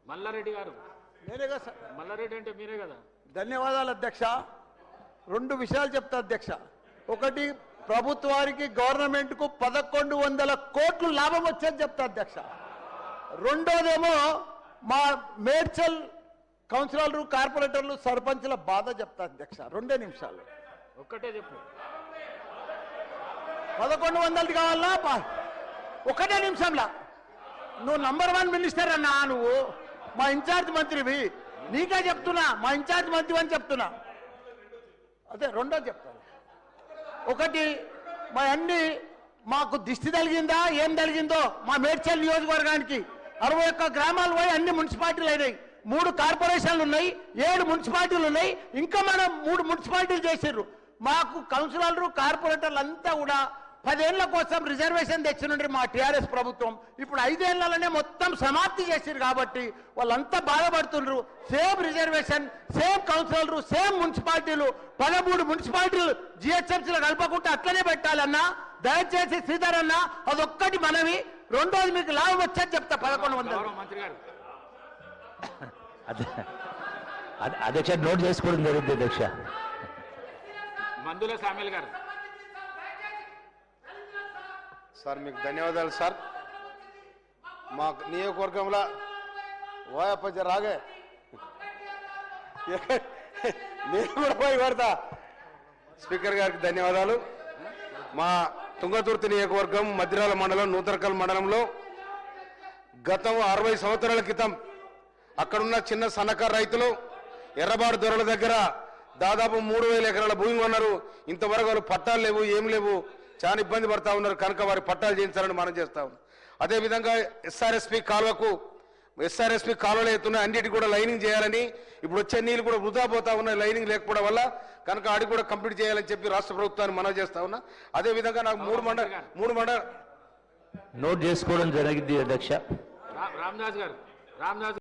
మల్లారెడ్డి గారు నేనేగా సార్. మల్లారెడ్డి అంటే మీరే కదా. ధన్యవాదాలు అధ్యక్ష. రెండు విషయాలు చెప్తా అధ్యక్ష. ఒకటి, ప్రభుత్వానికి గవర్నమెంట్కు 1100 కోట్లు లాభం వచ్చేది చెప్తా అధ్యక్ష. రెండోదేమో మా మేడ్చల్ కౌన్సిలర్లు, కార్పొరేటర్లు, సర్పంచ్ల బాధ చెప్తా అధ్యక్ష. 2 నిమిషాలు. ఒక్కటే చెప్పు. 1100 కావాలా? 1 నిమిషంలా. నువ్వు నంబర్ 1 మినిస్టర్ అన్నా, నువ్వు మా ఇన్ఛార్జ్ మంత్రివి, నీకే చెప్తున్నా, మా ఇన్ఛార్జ్ మంత్రి అని చెప్తున్నా. అదే రెండోది చెప్తాను. ఒకటి, మా అన్ని మాకు దిష్టి తగిలిందా ఏం తగిలిందో మా మేడ్చల్ నియోజకవర్గానికి 61 గ్రామాలు పోయి అన్ని మున్సిపాలిటీలు అయినాయి. 3 కార్పొరేషన్లు ఉన్నాయి, 7 మున్సిపాలిటీలు ఉన్నాయి. ఇంకా మనం 3 మున్సిపాలిటీలు చేసిర్రు. మాకు కౌన్సిలర్లు, కార్పొరేటర్లు అంతా కూడా 10 ఏళ్ల కోసం రిజర్వేషన్ తెచ్చినండి మా టీఆర్ఎస్ ప్రభుత్వం. ఇప్పుడు 5 ఏళ్లలోనే మొత్తం సమాప్తి చేసిరు కాబట్టి వాళ్ళంతా బాధపడుతున్నారు. సేమ్ రిజర్వేషన్, సేమ్ కౌన్సిలర్లు, సేమ్ మున్సిపాలిటీలు, 13 మున్సిపాలిటీలు జిహెచ్ఎంసీలో కలపకుండా అట్లనే పెట్టాలన్నా. దయచేసి శ్రీధర్ అన్న, అదొక్కటి మనవి. రెండోది, మీకు లాభం వచ్చేది చెప్తా. 1100. మంత్రి గారు అధ్యక్ష నోట్ చేసుకోవడం జరిగింది అధ్యక్ష. మందుల సామ్యుల్ గారు. సార్ మీకు ధన్యవాదాలు సార్. మా నియోజకవర్గంలో వాయపచ్చ రాగే నేను కూడా పోయి పడతా. స్పీకర్ గారికి ధన్యవాదాలు. మా తుంగతుర్తి నియోజకవర్గం మద్దిరాల మండలం, నూతనకల్ మండలంలో గతం 60 సంవత్సరాల క్రితం అక్కడున్న చిన్న సన్నకారు రైతులు ఎర్రబాడు దొరల దగ్గర దాదాపు 3000 ఎకరాల భూమి ఉన్నారు. ఇంతవరకు వాళ్ళు పట్టాలు లేవు, ఏం లేవు, చాలా ఇబ్బంది పడతా ఉన్నారు. కనుక వారి పట్టాలు చేయించాలని మనం చేస్తా ఉన్నాం. అదేవిధంగా ఎస్ఆర్ఎస్పి కాలువలు అవుతున్నాయి, అన్నిటి కూడా లైనింగ్ చేయాలని. ఇప్పుడు వచ్చే నీళ్ళు కూడా వృధా పోతా ఉన్నాయి లైనింగ్ లేకపోవడం వల్ల. కనుక ఆడి కూడా కంప్లీట్ చేయాలని చెప్పి రాష్ట్ర ప్రభుత్వాన్ని మనం చేస్తా ఉన్నా. అదేవిధంగా నాకు 3 మండల నోట్ చేసుకోవడం జరిగింది అధ్యక్ష. రామదాస్ గారు.